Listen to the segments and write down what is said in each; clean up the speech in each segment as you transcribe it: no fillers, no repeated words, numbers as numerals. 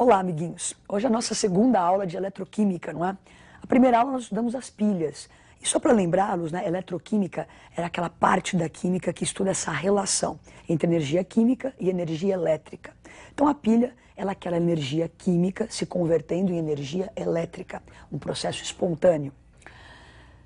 Olá, amiguinhos. Hoje é a nossa segunda aula de eletroquímica, não é? A primeira aula nós estudamos as pilhas. E só para lembrá-los, né, eletroquímica era aquela parte da química que estuda essa relação entre energia química e energia elétrica. Então a pilha ela é aquela energia química se convertendo em energia elétrica, um processo espontâneo.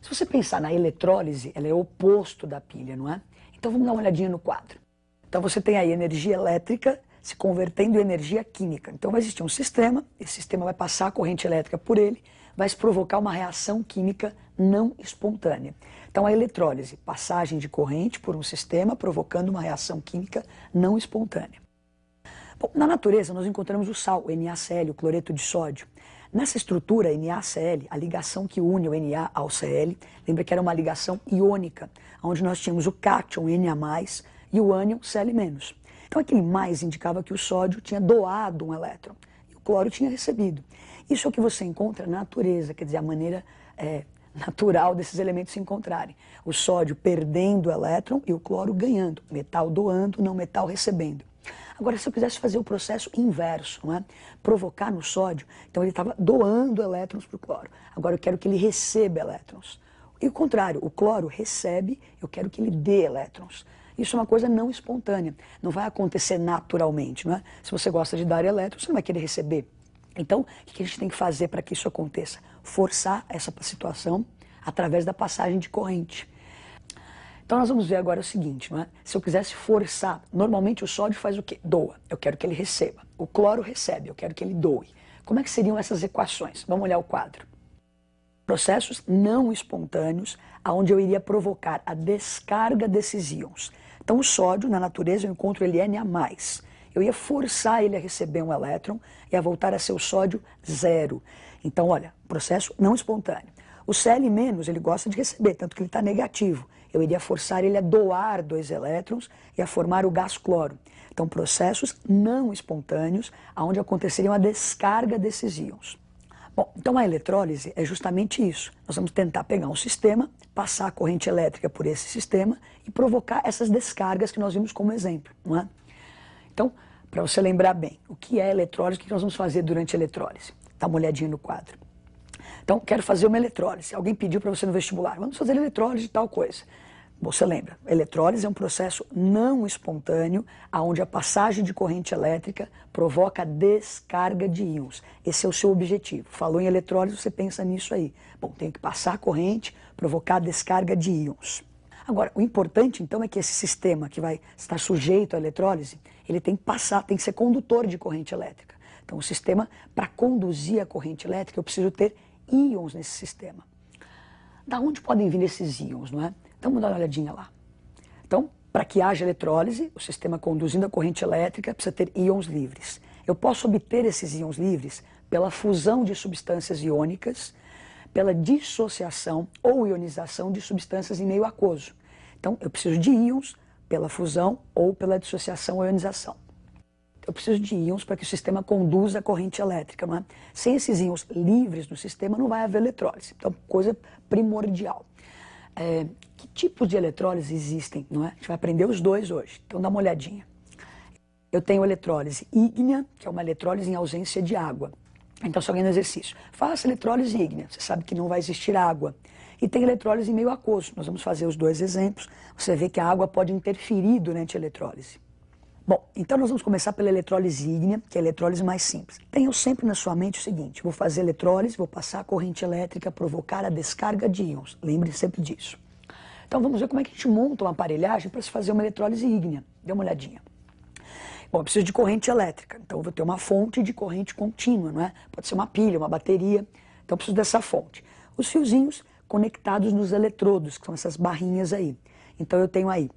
Se você pensar na eletrólise, ela é o oposto da pilha, não é? Então vamos dar uma olhadinha no quadro. Então você tem aí energia elétrica se convertendo em energia química. Então vai existir um sistema, esse sistema vai passar a corrente elétrica por ele, vai se provocar uma reação química não espontânea. Então a eletrólise, passagem de corrente por um sistema provocando uma reação química não espontânea. Bom, na natureza nós encontramos o sal, o NaCl, o cloreto de sódio. Nessa estrutura NaCl, a ligação que une o Na ao Cl, lembra que era uma ligação iônica, onde nós tínhamos o cátion Na+, e o ânion Cl-. Então aquele mais indicava que o sódio tinha doado um elétron e o cloro tinha recebido. Isso é o que você encontra na natureza, quer dizer, a maneira natural desses elementos se encontrarem. O sódio perdendo o elétron e o cloro ganhando, metal doando, não metal recebendo. Agora, se eu quisesse fazer o processo inverso, não é? Provocar no sódio, então ele estava doando elétrons para o cloro. Agora eu quero que ele receba elétrons. E o contrário, o cloro recebe, eu quero que ele dê elétrons. Isso é uma coisa não espontânea, não vai acontecer naturalmente, não é? Se você gosta de dar elétrons, você não vai querer receber. Então, o que a gente tem que fazer para que isso aconteça? Forçar essa situação através da passagem de corrente. Então nós vamos ver agora o seguinte, não é? Se eu quisesse forçar, normalmente o sódio faz o quê? Doa, eu quero que ele receba. O cloro recebe, eu quero que ele doe. Como é que seriam essas equações? Vamos olhar o quadro. Processos não espontâneos, onde eu iria provocar a descarga desses íons. Então o sódio, na natureza, eu encontro ele Na+. Eu ia forçar ele a receber um elétron e a voltar a ser o sódio zero. Então, olha, processo não espontâneo. O Cl-, ele gosta de receber, tanto que ele está negativo. Eu iria forçar ele a doar 2 elétrons e a formar o gás cloro. Então, processos não espontâneos, onde aconteceria a descarga desses íons. Bom, então a eletrólise é justamente isso. Nós vamos tentar pegar um sistema, passar a corrente elétrica por esse sistema e provocar essas descargas que nós vimos como exemplo, não é? Então, para você lembrar bem, o que é eletrólise, o que nós vamos fazer durante a eletrólise? Dá uma olhadinha no quadro. Então, quero fazer uma eletrólise. Alguém pediu para você no vestibular, vamos fazer eletrólise de tal coisa. Você lembra, eletrólise é um processo não espontâneo, onde a passagem de corrente elétrica provoca a descarga de íons. Esse é o seu objetivo. Falou em eletrólise, você pensa nisso aí. Bom, tenho que passar a corrente, provocar a descarga de íons. Agora, o importante então é que esse sistema que vai estar sujeito à eletrólise, ele tem que passar, tem que ser condutor de corrente elétrica. Então o sistema, para conduzir a corrente elétrica, eu preciso ter íons nesse sistema. Da onde podem vir esses íons, não é? Então vamos dar uma olhadinha lá. Então, para que haja eletrólise, o sistema conduzindo a corrente elétrica precisa ter íons livres. Eu posso obter esses íons livres pela fusão de substâncias iônicas, pela dissociação ou ionização de substâncias em meio aquoso. Então, eu preciso de íons pela fusão ou pela dissociação ou ionização. Eu preciso de íons para que o sistema conduza a corrente elétrica, não é? Sem esses íons livres no sistema, não vai haver eletrólise. Então, coisa primordial. Que tipos de eletrólise existem, não é? A gente vai aprender os dois hoje. Então, dá uma olhadinha. Eu tenho eletrólise ígnea, que é uma eletrólise em ausência de água. Então, se alguém no exercício, faça eletrólise ígnea, você sabe que não vai existir água. E tem eletrólise em meio aquoso. Nós vamos fazer os dois exemplos. Você vê que a água pode interferir durante a eletrólise. Bom, então nós vamos começar pela eletrólise ígnea, que é a eletrólise mais simples. Tenha sempre na sua mente o seguinte, vou fazer eletrólise, vou passar a corrente elétrica, provocar a descarga de íons. Lembre sempre disso. Então vamos ver como é que a gente monta uma aparelhagem para se fazer uma eletrólise ígnea. Dê uma olhadinha. Bom, eu preciso de corrente elétrica, então eu vou ter uma fonte de corrente contínua, não é? Pode ser uma pilha, uma bateria, então eu preciso dessa fonte. Os fiozinhos conectados nos eletrodos, que são essas barrinhas aí. Então eu tenho aí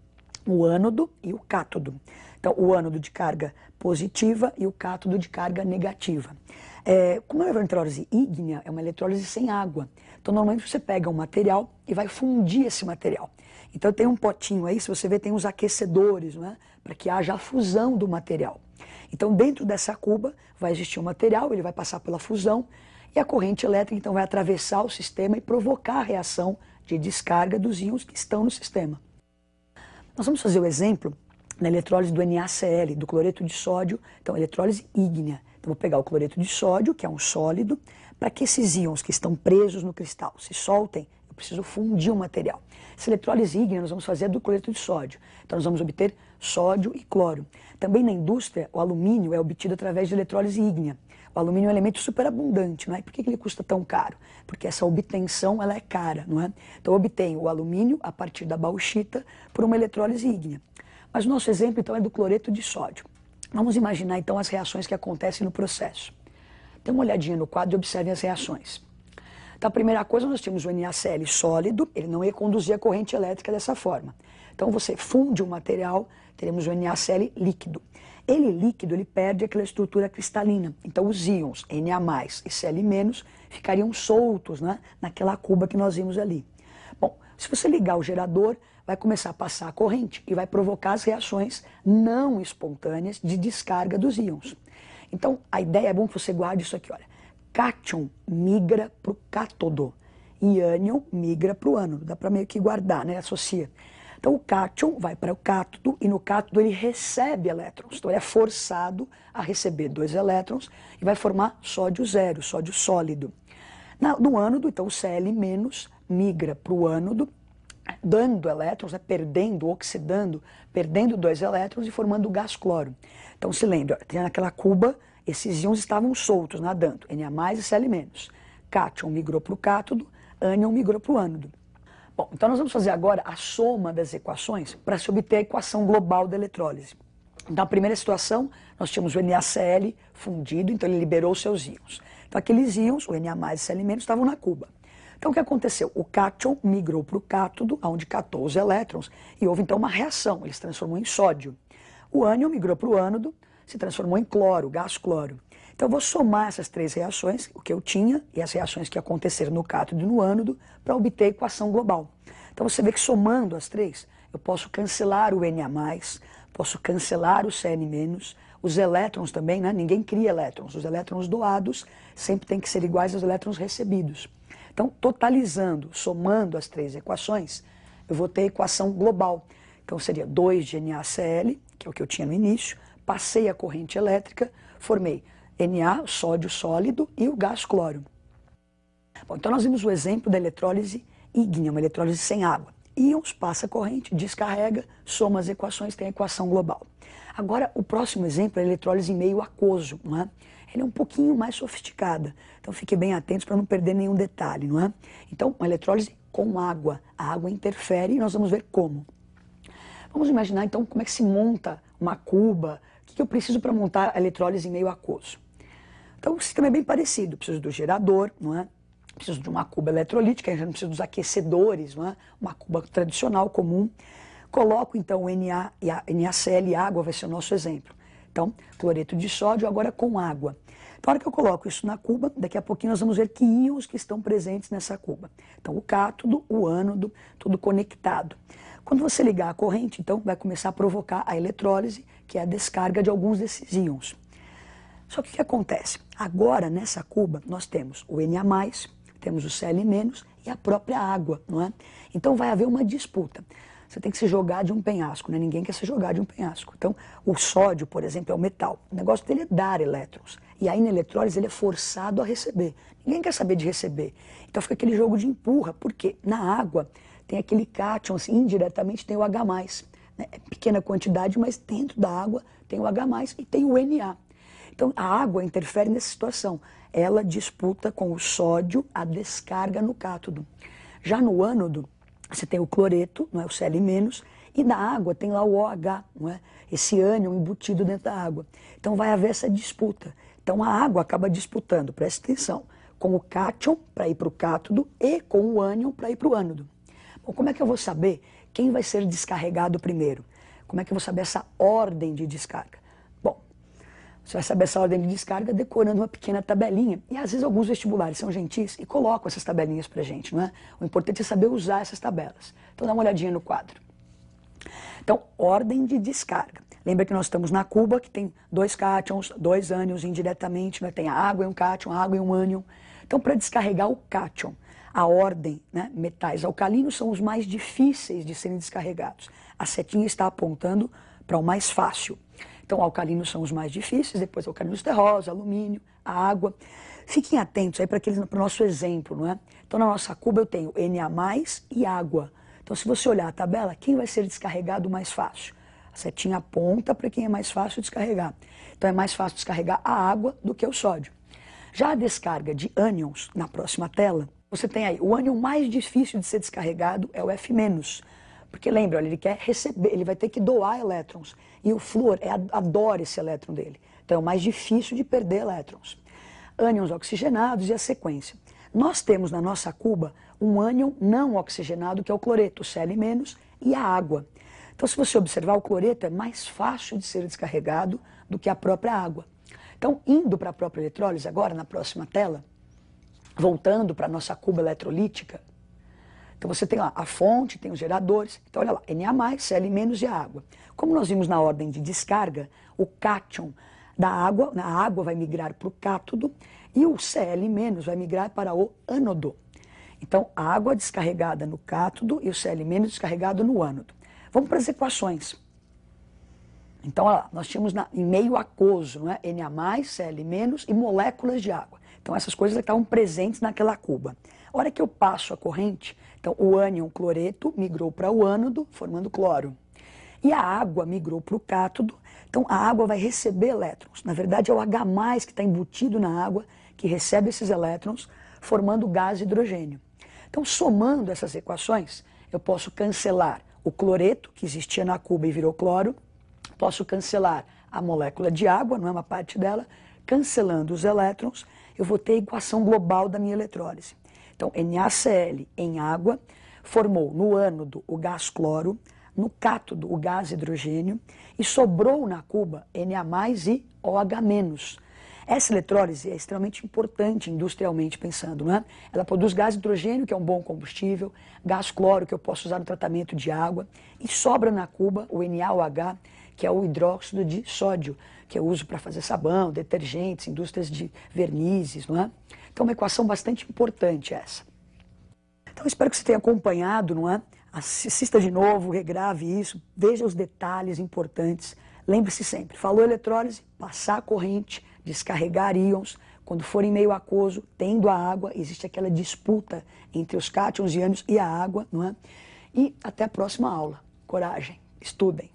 o ânodo e o cátodo. Então, o ânodo de carga positiva e o cátodo de carga negativa. Como é uma eletrólise ígnea, é uma eletrólise sem água. Então, normalmente você pega um material e vai fundir esse material. Então, tem um potinho aí, se você ver, tem uns aquecedores, não é? Para que haja a fusão do material. Então, dentro dessa cuba vai existir um material, ele vai passar pela fusão e a corrente elétrica, então, vai atravessar o sistema e provocar a reação de descarga dos íons que estão no sistema. Nós vamos fazer o exemplo na eletrólise do NaCl, do cloreto de sódio, então eletrólise ígnea. Então, vou pegar o cloreto de sódio, que é um sólido, para que esses íons que estão presos no cristal se soltem, eu preciso fundir o material. Essa eletrólise ígnea nós vamos fazer do cloreto de sódio. Então, nós vamos obter sódio e cloro. Também na indústria, o alumínio é obtido através de eletrólise ígnea. O alumínio é um elemento superabundante, não é? Por que ele custa tão caro? Porque essa obtenção ela é cara, não é? Então, eu obtenho o alumínio a partir da bauxita por uma eletrólise ígnea. Mas o nosso exemplo, então, é do cloreto de sódio. Vamos imaginar, então, as reações que acontecem no processo. Dê uma olhadinha no quadro e observem as reações. Então, a primeira coisa, nós temos o NaCl sólido, ele não ia conduzir a corrente elétrica dessa forma. Então, você funde o material, teremos o NaCl líquido. Ele líquido, ele perde aquela estrutura cristalina. Então, os íons Na+, e Cl- ficariam soltos, né, naquela cuba que nós vimos ali. Bom, se você ligar o gerador, vai começar a passar a corrente e vai provocar as reações não espontâneas de descarga dos íons. Então, a ideia é bom que você guarde isso aqui, olha. Cátion migra para o cátodo e ânion migra para o ânodo. Dá para meio que guardar, né? Associa. Então, o cátion vai para o cátodo e no cátodo ele recebe elétrons. Então, ele é forçado a receber 2 elétrons e vai formar sódio zero, sódio sólido. No ânodo, então, o Cl- migra para o ânodo, dando elétrons, né, perdendo, oxidando, perdendo 2 elétrons e formando o gás cloro. Então se lembra, tem naquela cuba, esses íons estavam soltos, nadando, Na+ e Cl-. Cátion migrou para o cátodo, ânion migrou para o ânodo. Bom, então nós vamos fazer agora a soma das equações para se obter a equação global da eletrólise. Então, na primeira situação, nós tínhamos o NaCl fundido, então ele liberou seus íons. Então aqueles íons, o Na+ e Cl- estavam na cuba. Então, o que aconteceu? O cátion migrou para o cátodo, onde catou os elétrons, e houve então uma reação, ele se transformou em sódio. O ânion migrou para o ânodo, se transformou em cloro, gás cloro. Então, eu vou somar essas 3 reações, o que eu tinha, e as reações que aconteceram no cátodo e no ânodo, para obter a equação global. Então, você vê que somando as 3, eu posso cancelar o Na+, posso cancelar o Cl-, os elétrons também, né? Ninguém cria elétrons. Os elétrons doados sempre têm que ser iguais aos elétrons recebidos. Então, totalizando, somando as 3 equações, eu vou ter a equação global. Então, seria 2 de NaCl, que é o que eu tinha no início, passei a corrente elétrica, formei Na, sódio sólido, e o gás cloro. Bom, então nós vimos o exemplo da eletrólise ígnea, uma eletrólise sem água. Íons, passa a corrente, descarrega, soma as equações, tem a equação global. Agora, o próximo exemplo é a eletrólise em meio aquoso, não é? Ele é um pouquinho mais sofisticada, então fiquem bem atentos para não perder nenhum detalhe, não é? Então, uma eletrólise com água. A água interfere e nós vamos ver como. Vamos imaginar, então, como é que se monta uma cuba, o que eu preciso para montar a eletrólise em meio aquoso. Então, o sistema é bem parecido, eu preciso do gerador, não é? Preciso de uma cuba eletrolítica, eu já não preciso dos aquecedores, não é? Uma cuba tradicional, comum. Coloco, então, o NaCl e água vai ser o nosso exemplo. Então, cloreto de sódio agora com água. Então, a hora que eu coloco isso na cuba, daqui a pouquinho nós vamos ver que íons que estão presentes nessa cuba. Então, o cátodo, o ânodo, tudo conectado. Quando você ligar a corrente, então, vai começar a provocar a eletrólise, que é a descarga de alguns desses íons. Só que o que acontece? Agora, nessa cuba, nós temos o Na+, temos o Cl- e a própria água, não é? Então, vai haver uma disputa. Você tem que se jogar de um penhasco, né? Ninguém quer se jogar de um penhasco. Então, o sódio, por exemplo, é o metal. O negócio dele é dar elétrons. E aí, na eletrólise, ele é forçado a receber. Ninguém quer saber de receber. Então, fica aquele jogo de empurra. Por quê? Na água, tem aquele cátion, assim, indiretamente tem o H+. Né? É pequena quantidade, mas dentro da água tem o H+, e tem o Na. Então, a água interfere nessa situação. Ela disputa com o sódio a descarga no cátodo. Já no ânodo, você tem o cloreto, não é, o Cl-, e na água tem lá o OH, não é, esse ânion embutido dentro da água. Então vai haver essa disputa. Então a água acaba disputando, presta atenção, com o cátion para ir para o cátodo e com o ânion para ir para o ânodo. Bom, como é que eu vou saber quem vai ser descarregado primeiro? Como é que eu vou saber essa ordem de descarga? Bom, você vai saber essa ordem de descarga decorando uma pequena tabelinha. E às vezes alguns vestibulares são gentis e colocam essas tabelinhas pra gente, não é? O importante é saber usar essas tabelas. Então dá uma olhadinha no quadro. Então, ordem de descarga. Lembra que nós estamos na cuba, que tem 2 cátions, 2 ânions indiretamente, né? Tem a água e um cátion, a água e um ânion. Então, para descarregar o cátion, a ordem, né? Metais alcalinos são os mais difíceis de serem descarregados. A setinha está apontando para o mais fácil. Então, alcalinos são os mais difíceis, depois alcalinos terrosos, alumínio, a água. Fiquem atentos aí para o nosso exemplo, não é? Então, na nossa cuba eu tenho Na+, e água. Então, se você olhar a tabela, quem vai ser descarregado mais fácil? A setinha aponta para quem é mais fácil descarregar. Então, é mais fácil descarregar a água do que o sódio. Já a descarga de ânions, na próxima tela, você tem aí, o ânion mais difícil de ser descarregado é o F-, porque lembra, olha, ele quer receber, ele vai ter que doar elétrons, e o flúor adora esse elétron dele, então é o mais difícil de perder elétrons. Ânions oxigenados e a sequência. Nós temos na nossa cuba um ânion não oxigenado, que é o cloreto, o Cl-, e a água. Então, se você observar, o cloreto é mais fácil de ser descarregado do que a própria água. Então, indo para a própria eletrólise agora, na próxima tela, voltando para a nossa cuba eletrolítica, então você tem lá a fonte, tem os geradores, então olha lá, Na+, Cl- e a água. Como nós vimos na ordem de descarga, o cátion da água, a água vai migrar para o cátodo e o Cl- vai migrar para o ânodo. Então, a água descarregada no cátodo e o Cl- descarregado no ânodo. Vamos para as equações. Então, olha lá, nós tínhamos em meio aquoso, não é? Na+, Cl- e moléculas de água. Então, essas coisas estavam presentes naquela cuba. A hora que eu passo a corrente, então o ânion cloreto migrou para o ânodo, formando cloro. E a água migrou para o cátodo, então a água vai receber elétrons. Na verdade, é o H+, que está embutido na água, que recebe esses elétrons, formando gás hidrogênio. Então, somando essas equações, eu posso cancelar o cloreto, que existia na cuba e virou cloro, posso cancelar a molécula de água, não é uma parte dela, cancelando os elétrons, eu vou ter a equação global da minha eletrólise. Então, NaCl em água formou no ânodo o gás cloro, no cátodo o gás hidrogênio e sobrou na cuba Na+ e OH-. Essa eletrólise é extremamente importante industrialmente pensando, não é? Ela produz gás hidrogênio, que é um bom combustível, gás cloro, que eu posso usar no tratamento de água, e sobra na cuba o NaOH, que é o hidróxido de sódio, que eu uso para fazer sabão, detergentes, indústrias de vernizes, não é? Então, uma equação bastante importante essa. Então, espero que você tenha acompanhado, não é? Assista de novo, regrave isso, veja os detalhes importantes. Lembre-se sempre, falou eletrólise, passar a corrente, descarregar íons, quando for em meio aquoso, tendo a água, existe aquela disputa entre os cátions e ânions e a água, não é? E até a próxima aula. Coragem, estudem.